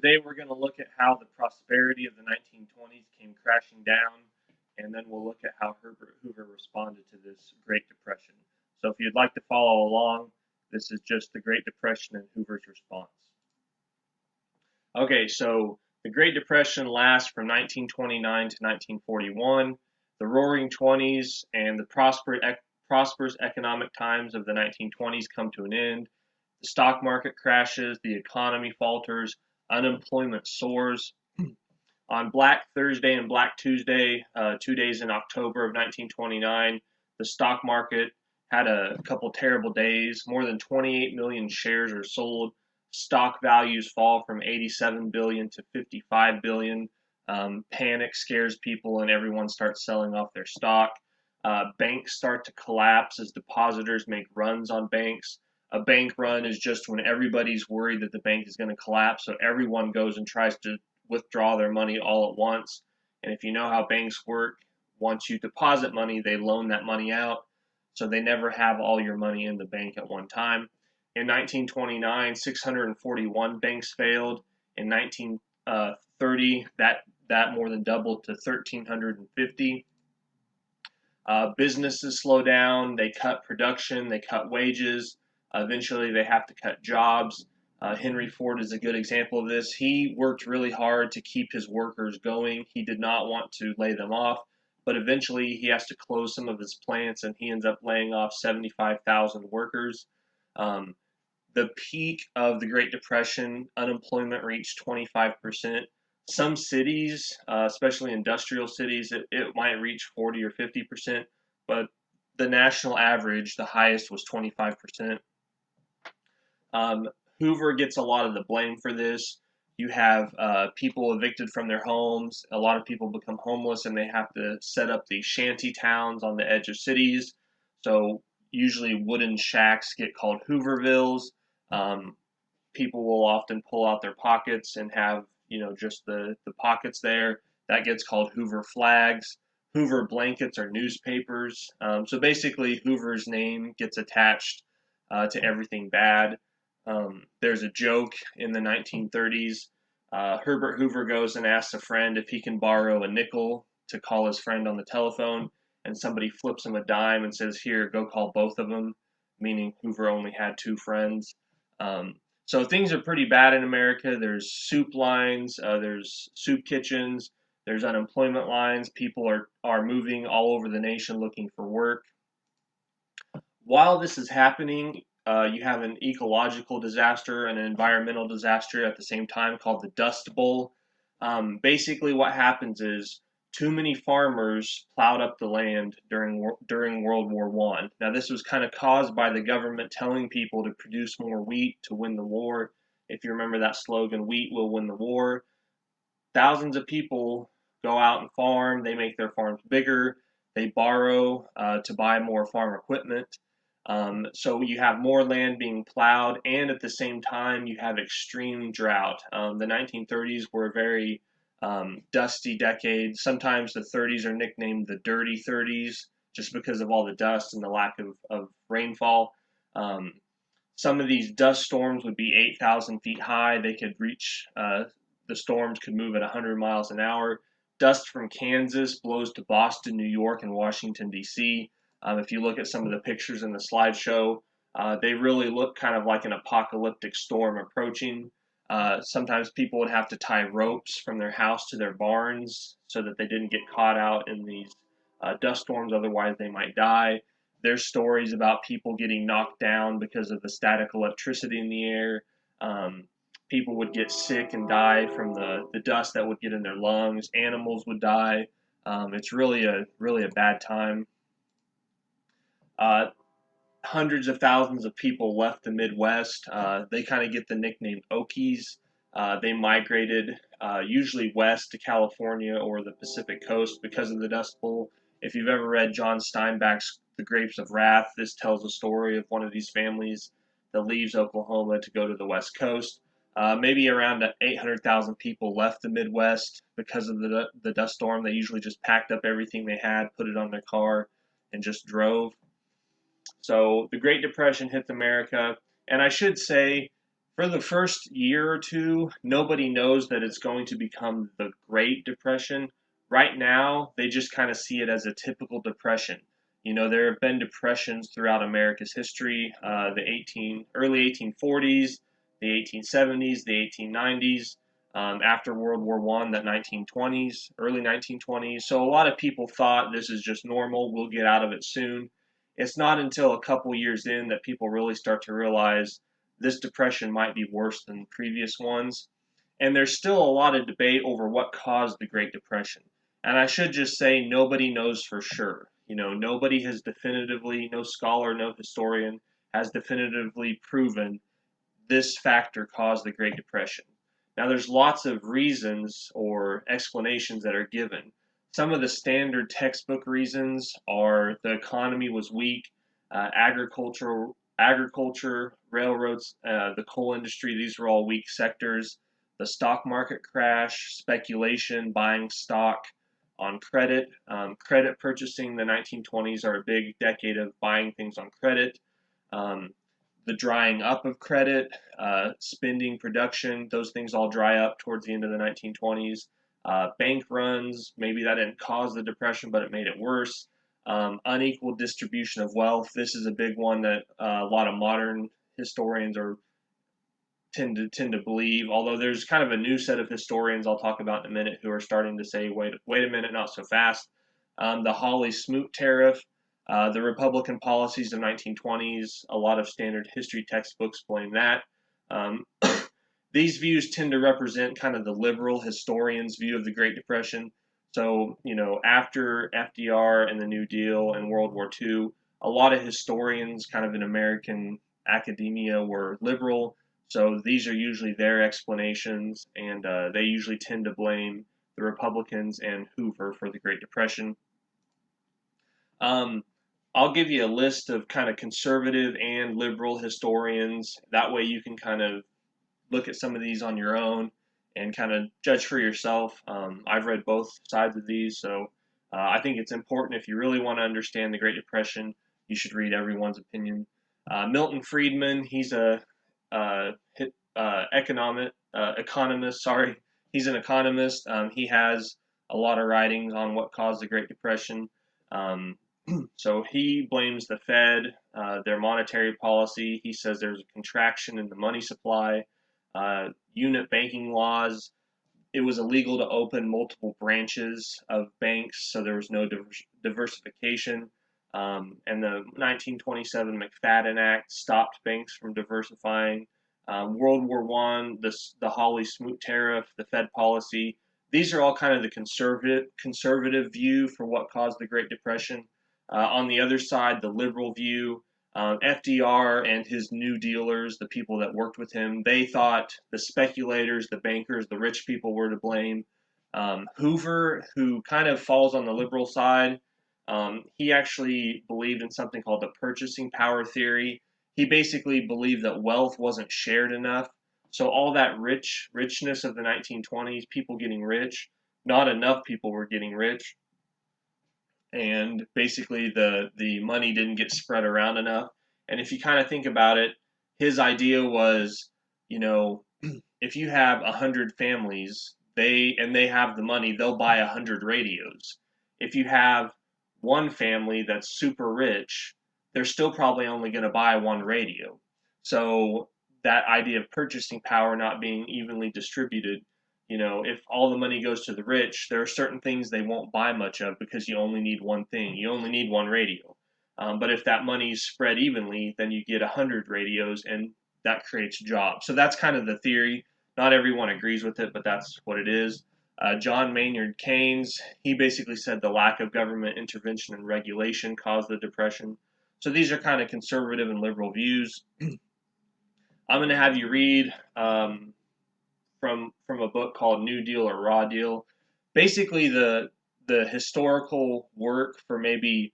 Today we're going to look at how the prosperity of the 1920s came crashing down, and then we'll look at how Herbert Hoover responded to this Great Depression. So if you'd like to follow along, this is just the Great Depression and Hoover's response. Okay, so the Great Depression lasts from 1929 to 1941. The Roaring Twenties and the prosperous economic times of the 1920s come to an end. The stock market crashes, the economy falters, unemployment soars. On Black Thursday and Black Tuesday, 2 days in October of 1929, the stock market had a couple terrible days. More than 28 million shares are sold. Stock values fall from 87 billion to 55 billion. Panic scares people and everyone starts selling off their stock. Banks start to collapse as depositors make runs on banks. A bank run is just when everybody's worried that the bank is going to collapse, so everyone goes and tries to withdraw their money all at once. And if you know how banks work, once you deposit money, they loan that money out, so they never have all your money in the bank at one time. In 1929, 641 banks failed. In 1930, that more than doubled to 1,350. Businesses slow down, they cut production, they cut wages. Eventually, they have to cut jobs. Henry Ford is a good example of this. He worked really hard to keep his workers going. He did not want to lay them off, but eventually he has to close some of his plants, and he ends up laying off 75,000 workers. The peak of the Great Depression, unemployment reached 25%. Some cities, especially industrial cities, it might reach 40 or 50%, but the national average, the highest, was 25%. Hoover gets a lot of the blame for this. You have people evicted from their homes. A lot of people become homeless and they have to set up these shanty towns on the edge of cities. So usually wooden shacks get called Hoovervilles. People will often pull out their pockets and have, just the pockets there. That gets called Hoover flags. Hoover blankets are newspapers. So basically, Hoover's name gets attached to everything bad. There's a joke in the 1930s. Herbert Hoover goes and asks a friend if he can borrow a nickel to call his friend on the telephone, and somebody flips him a dime and says, "Here, go call both of them," meaning Hoover only had two friends. So things are pretty bad in America. There's soup lines, there's soup kitchens, there's unemployment lines. People are moving all over the nation looking for work. While this is happening, you have an ecological disaster and an environmental disaster at the same time called the Dust Bowl. Basically, what happens is too many farmers plowed up the land during World War I. Now, this was kind of caused by the government telling people to produce more wheat to win the war. If you remember that slogan, "Wheat will win the war," thousands of people go out and farm. They make their farms bigger. They borrow to buy more farm equipment. So you have more land being plowed, and at the same time, you have extreme drought. The 1930s were a very dusty decade. Sometimes the 30s are nicknamed the Dirty 30s just because of all the dust and the lack of rainfall. Some of these dust storms would be 8,000 feet high. They could reach, the storms could move at 100 miles an hour. Dust from Kansas blows to Boston, New York, and Washington, D.C. If you look at some of the pictures in the slideshow, they really look kind of like an apocalyptic storm approaching. Sometimes people would have to tie ropes from their house to their barns so that they didn't get caught out in these dust storms, otherwise they might die. There's stories about people getting knocked down because of the static electricity in the air. People would get sick and die from the dust that would get in their lungs. Animals would die. It's really a bad time. Uh, Hundreds of thousands of people left the Midwest. They kind of get the nickname Okies. They migrated usually west to California or the Pacific Coast because of the Dust Bowl. If you've ever read John Steinbeck's The Grapes of Wrath, this tells a story of one of these families that leaves Oklahoma to go to the West Coast. Maybe around 800,000 people left the Midwest because of the dust storm. They usually just packed up everything they had, put it on their car, and just drove. So the Great Depression hits America, and I should say For the first year or two, nobody knows that it's going to become the Great Depression. Right now, they just kind of see it as a typical depression. You know, there have been depressions throughout America's history, early 1840s, the 1870s, the 1890s, after World War I, that 1920s, early 1920s. So a lot of people thought this is just normal. We'll get out of it soon. It's not until a couple years in that people really start to realize this depression might be worse than previous ones. And there's still a lot of debate over what caused the Great Depression. And I should just say, nobody knows for sure. You know, nobody has definitively, no scholar, no historian has definitively proven this factor caused the Great Depression. Now, there's lots of reasons or explanations that are given. Some of the standard textbook reasons are the economy was weak, agriculture, railroads, the coal industry, these were all weak sectors. The stock market crash, speculation, buying stock on credit. Credit purchasing, the 1920s are a big decade of buying things on credit. Um, the drying up of credit, spending, production, those things all dry up towards the end of the 1920s. Bank runs, maybe that didn't cause the depression, but it made it worse. Unequal distribution of wealth. This is a big one that a lot of modern historians are tend to believe. Although there's kind of a new set of historians I'll talk about in a minute who are starting to say, wait a minute, not so fast. The Hawley-Smoot tariff, the Republican policies of 1920s. A lot of standard history textbooks blame that. Um, these views tend to represent kind of the liberal historians' view of the Great Depression. So, you know, after FDR and the New Deal and World War II, a lot of historians kind of in American academia were liberal. So these are usually their explanations, and they usually tend to blame the Republicans and Hoover for the Great Depression. Um, I'll give you a list of kind of conservative and liberal historians. That way you can kind of look at some of these on your own and kind of judge for yourself. I've read both sides of these, so I think it's important if you really want to understand the Great Depression, you should read everyone's opinion. Milton Friedman, he's a economist. Sorry, he's an economist. He has a lot of writings on what caused the Great Depression. Um, so he blames the Fed, their monetary policy. He says there's a contraction in the money supply, unit banking laws. It was illegal to open multiple branches of banks, so there was no diversification. And the 1927 McFadden Act stopped banks from diversifying. World War I, the Hawley-Smoot tariff, the Fed policy. These are all kind of the conservative view for what caused the Great Depression. On the other side, the liberal view, FDR and his New Dealers, the people that worked with him, they thought the speculators, the bankers, the rich people were to blame. Hoover, who kind of falls on the liberal side, he actually believed in something called the purchasing power theory. He basically believed that wealth wasn't shared enough. So all that richness of the 1920s, people getting rich, not enough people were getting rich, and basically the money didn't get spread around enough. And if you kind of think about it, his idea was, you know, if you have 100 families, they have the money, they'll buy 100 radios. If you have one family that's super rich, they're still probably only going to buy one radio. So that idea of purchasing power not being evenly distributed, you know, if all the money goes to the rich, there are certain things they won't buy much of because you only need one thing. You only need one radio. But if that money is spread evenly, then you get 100 radios, and that creates jobs. So that's kind of the theory. Not everyone agrees with it, but that's what it is. John Maynard Keynes, he basically said the lack of government intervention and regulation caused the Depression. So these are kind of conservative and liberal views. I'm going to have you read from a book called New Deal or Raw Deal. Basically, the historical work for maybe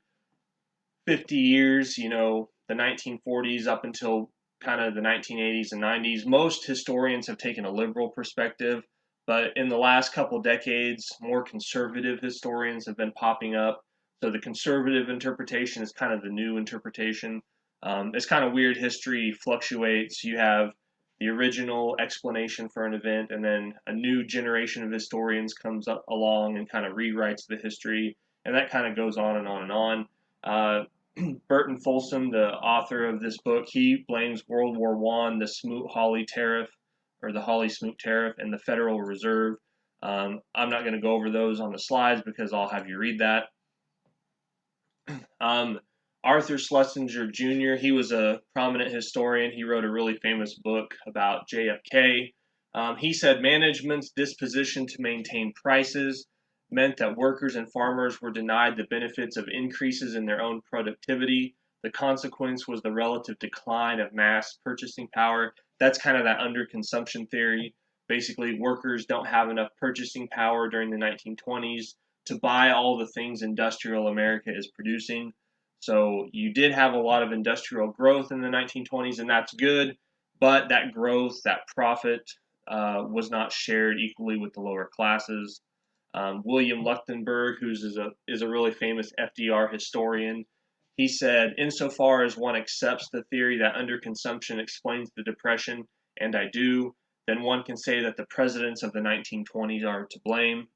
50 years, you know, the 1940s up until kind of the 1980s and 90s. Most historians have taken a liberal perspective, but in the last couple decades, more conservative historians have been popping up. So the conservative interpretation is kind of the new interpretation. It's kind of weird. History fluctuates. You have the original explanation for an event, and then a new generation of historians comes up along and kind of rewrites the history, and that kind of goes on and on and on. Burton Folsom, the author of this book, he blames World War One, the Smoot-Hawley tariff, or the Hawley-Smoot tariff, and the Federal Reserve. I'm not going to go over those on the slides because I'll have you read that. Arthur Schlesinger Jr., he was a prominent historian. He wrote a really famous book about JFK. He said management's disposition to maintain prices meant that workers and farmers were denied the benefits of increases in their own productivity. The consequence was the relative decline of mass purchasing power. That's kind of that underconsumption theory. Basically, workers don't have enough purchasing power during the 1920s to buy all the things industrial America is producing. So you did have a lot of industrial growth in the 1920s, and that's good, but that growth, that profit, was not shared equally with the lower classes. William Leuchtenberg, who is a really famous FDR historian, he said, insofar as one accepts the theory that underconsumption explains the Depression, and I do, then one can say that the presidents of the 1920s are to blame.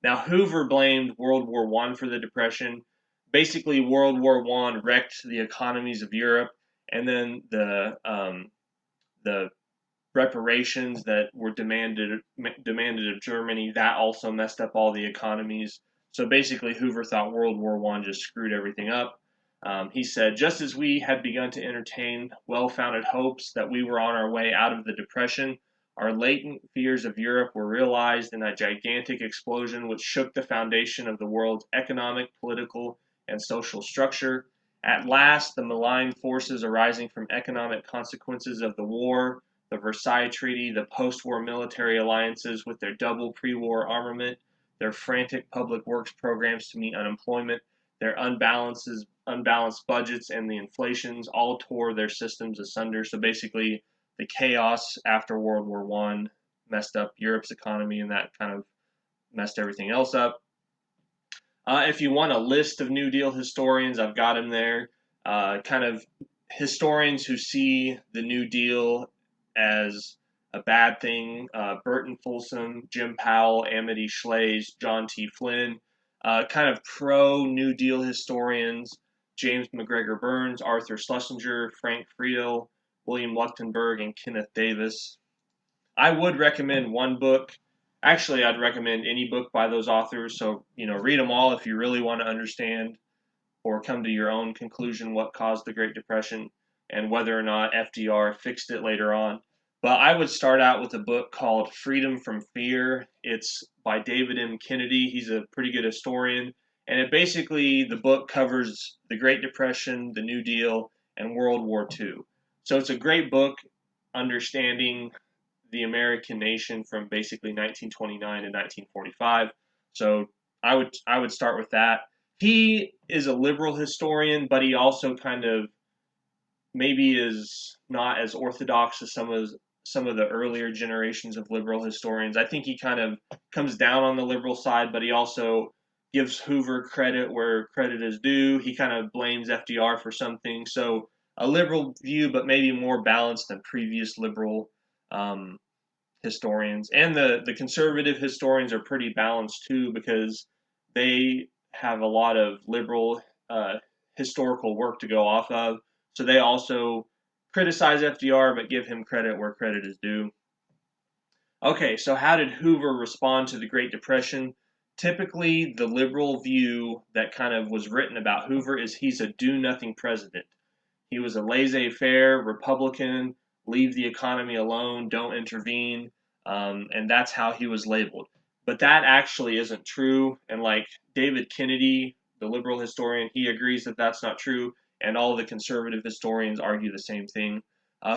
Now, Hoover blamed World War I for the Depression. Basically, World War I wrecked the economies of Europe, and then the reparations that were demanded of Germany, that also messed up all the economies. So basically, Hoover thought World War I just screwed everything up. He said, just as we had begun to entertain well-founded hopes that we were on our way out of the Depression, our latent fears of Europe were realized in a gigantic explosion which shook the foundation of the world's economic, political, and social structure. At last, the malign forces arising from economic consequences of the war, the Versailles Treaty, the post-war military alliances with their double pre-war armament, their frantic public works programs to meet unemployment, their unbalanced budgets, and the inflations all tore their systems asunder. So basically, the chaos after World War I messed up Europe's economy, and that kind of messed everything else up. If you want a list of New Deal historians, I've got them there. Kind of historians who see the New Deal as a bad thing: Burton Folsom, Jim Powell, Amity Shlaes, John T. Flynn. Kind of pro-New Deal historians: James McGregor Burns, Arthur Schlesinger, Frank Friedel, William Leuchtenberg, and Kenneth Davis. I would recommend one book. Actually, I'd recommend any book by those authors. So, read them all if you really want to understand or come to your own conclusion what caused the Great Depression and whether or not FDR fixed it later on. But I would start out with a book called Freedom from Fear. It's by David M. Kennedy. He's a pretty good historian. And the book covers the Great Depression, the New Deal, and World War II. So it's a great book understanding the American nation from basically 1929 to 1945. So I would start with that. He is a liberal historian, but he also kind of maybe is not as orthodox as some of the earlier generations of liberal historians. I think he kind of comes down on the liberal side, but he also gives Hoover credit where credit is due. He kind of blames FDR for something. So a liberal view, but maybe more balanced than previous liberal historians. And the conservative historians are pretty balanced too, because they have a lot of liberal historical work to go off of. So they also criticize FDR, but give him credit where credit is due. Okay, so how did Hoover respond to the Great Depression? Typically, the liberal view that kind of was written about Hoover is he's a do-nothing president. He was a laissez-faire Republican, leave the economy alone, don't intervene, and that's how he was labeled. But that actually isn't true, and like David Kennedy, the liberal historian, he agrees that that's not true, and all the conservative historians argue the same thing.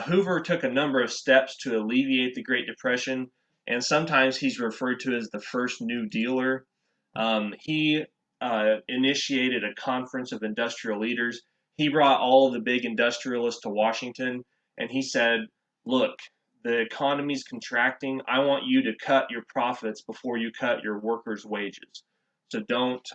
Hoover took a number of steps to alleviate the Great Depression, and sometimes he's referred to as the first New Dealer. He initiated a conference of industrial leaders. He brought all of the big industrialists to Washington, and he said, look, the economy's contracting. I want you to cut your profits before you cut your workers' wages. So don't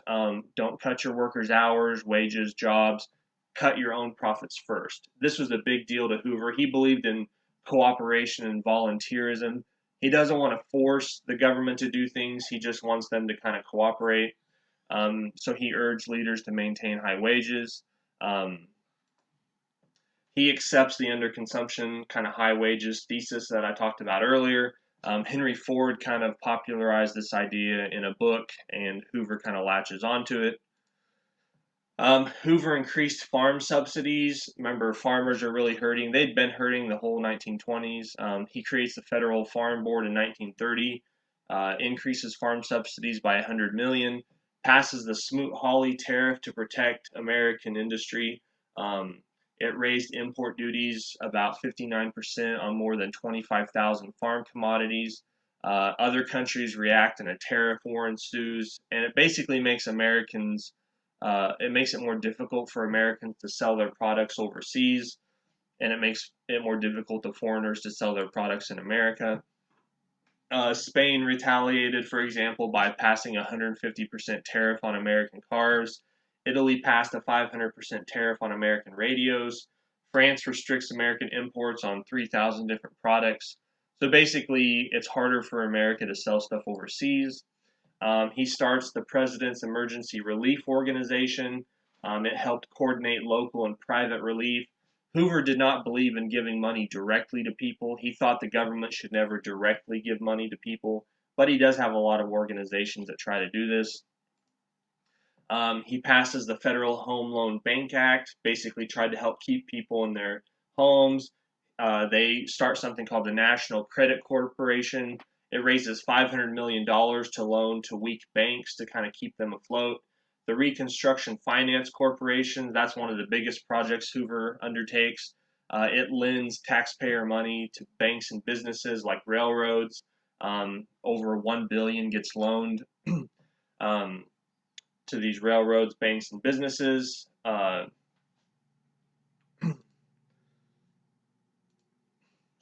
cut your workers' hours, wages, jobs. Cut your own profits first. This was a big deal to Hoover. He believed in cooperation and volunteerism. He doesn't want to force the government to do things. He just wants them to kind of cooperate. So he urged leaders to maintain high wages. Um, he accepts the underconsumption, kind of high wages thesis that I talked about earlier. Henry Ford kind of popularized this idea in a book, and Hoover kind of latches onto it. Hoover increased farm subsidies. Remember, farmers are really hurting. They'd been hurting the whole 1920s. He creates the Federal Farm Board in 1930, increases farm subsidies by 100 million, passes the Smoot-Hawley tariff to protect American industry. It raised import duties about 59% on more than 25,000 farm commodities. Other countries react, and a tariff war ensues, and it basically makes Americans it makes it more difficult for Americans to sell their products overseas, and it makes it more difficult to foreigners to sell their products in America. Spain retaliated, for example, by passing a 150% tariff on American cars. Italy passed a 500% tariff on American radios. France restricts American imports on 3,000 different products. So basically, it's harder for America to sell stuff overseas. He starts the President's Emergency Relief Organization. It helped coordinate local and private relief. Hoover did not believe in giving money directly to people. He thought the government should never directly give money to people, but he does have a lot of organizations that try to do this. He passes the Federal Home Loan Bank Act, basically tried to help keep people in their homes. They start something called the National Credit Corporation. It raises $500 million to loan to weak banks to kind of keep them afloat. The Reconstruction Finance Corporation, that's one of the biggest projects Hoover undertakes. It lends taxpayer money to banks and businesses like railroads. Over $1 billion gets loaned um, to these railroads, banks, and businesses.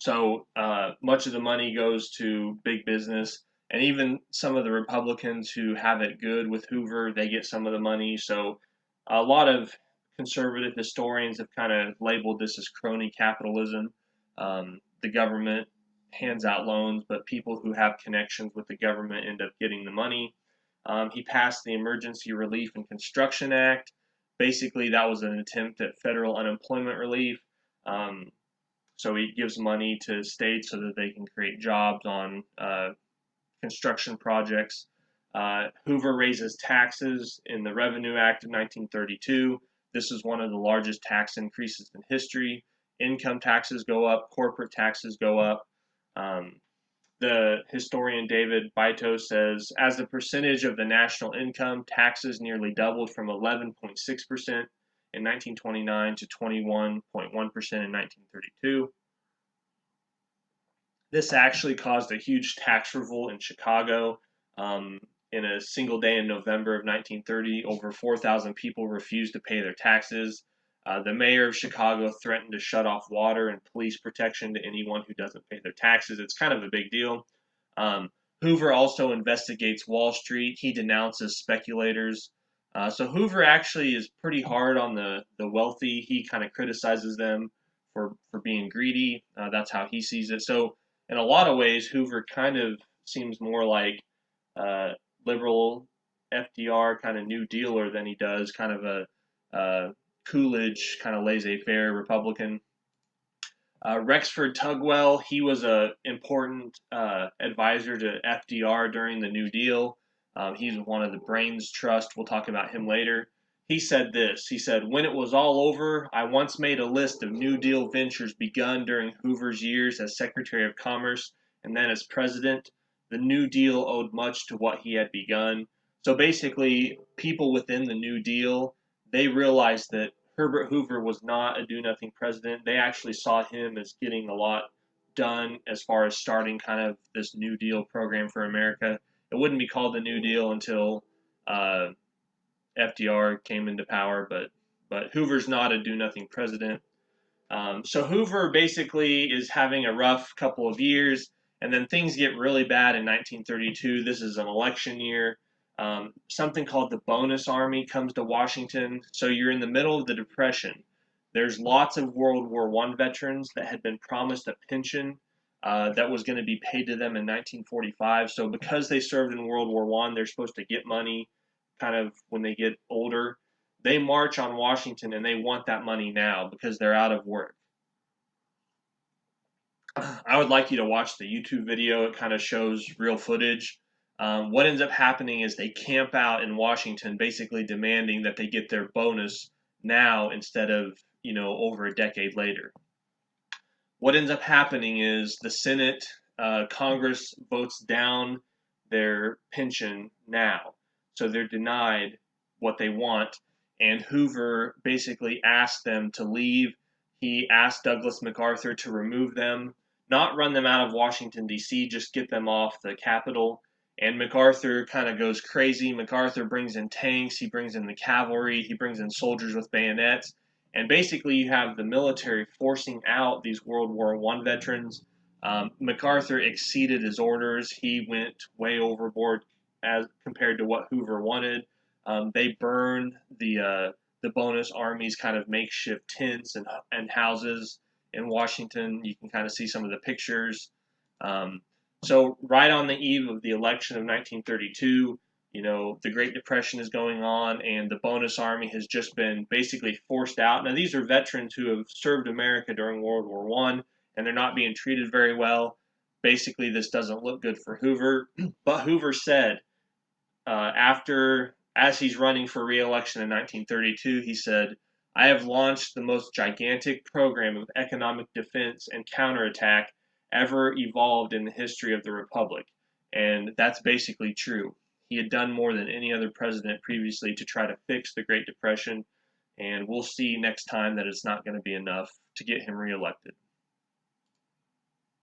So much of the money goes to big business, and even some of the Republicans who have it good with Hoover, they get some of the money. So a lot of conservative historians have kind of labeled this as crony capitalism. The government hands out loans, but people who have connections with the government end up getting the money. He passed the Emergency Relief and Construction Act. Basically, that was an attempt at federal unemployment relief. Um, so he gives money to states so that they can create jobs on construction projects. Hoover raises taxes in the Revenue Act of 1932. This is one of the largest tax increases in history. Income taxes go up, corporate taxes go up. The historian David Baito says, as a percentage of the national income, taxes nearly doubled from 11.6% in 1929 to 21.1% in 1932. This actually caused a huge tax revolt in Chicago. In a single day in November of 1930, over 4,000 people refused to pay their taxes. The mayor of Chicago threatened to shut off water and police protection to anyone who doesn't pay their taxes. It's kind of a big deal. Hoover also investigates Wall Street. He denounces speculators. So Hoover actually is pretty hard on the wealthy. He kind of criticizes them for being greedy. That's how he sees it. So in a lot of ways, Hoover kind of seems more like liberal FDR kind of New Dealer than he does kind of a Coolidge kind of laissez-faire Republican. Rexford Tugwell, he was an important advisor to FDR during the New Deal. He's one of the Brains Trust. We'll talk about him later. He said this. He said, when it was all over, I once made a list of New Deal ventures begun during Hoover's years as Secretary of Commerce and then as President. The New Deal owed much to what he had begun. So basically, people within the New Deal, they realized that Herbert Hoover was not a do-nothing president. They actually saw him as getting a lot done as far as starting kind of this New Deal program for America. It wouldn't be called the New Deal until FDR came into power, but Hoover's not a do-nothing president. So Hoover basically is having a rough couple of years, and then things get really bad in 1932. This is an election year. Something called the Bonus Army comes to Washington. So you're in the middle of the Depression. There's lots of World War I veterans that had been promised a pension that was going to be paid to them in 1945. So because they served in World War I, they're supposed to get money kind of when they get older. They march on Washington and they want that money now because they're out of work. I would like you to watch the YouTube video. It kind of shows real footage. What ends up happening is they camp out in Washington, basically demanding that they get their bonus now instead of, over a decade later. What ends up happening is the Senate, Congress votes down their pension now. So they're denied what they want. And Hoover basically asked them to leave. He asked Douglas MacArthur to remove them, not run them out of Washington, D.C., just get them off the Capitol. And MacArthur kind of goes crazy. MacArthur brings in tanks, he brings in the cavalry, he brings in soldiers with bayonets. And basically, you have the military forcing out these World War I veterans. MacArthur exceeded his orders. He went way overboard as compared to what Hoover wanted. They burned the bonus army's kind of makeshift tents and houses in Washington. You can kind of see some of the pictures. So right on the eve of the election of 1932, the Great Depression is going on, and the bonus army has just been basically forced out. Now, these are veterans who have served America during World War I, and they're not being treated very well. Basically, this doesn't look good for Hoover. But Hoover said, as he's running for re-election in 1932, he said, "I have launched the most gigantic program of economic defense and counterattack ever evolved in the history of the Republic." And that's basically true. He had done more than any other president previously to try to fix the Great Depression, and we'll see next time that it's not going to be enough to get him reelected.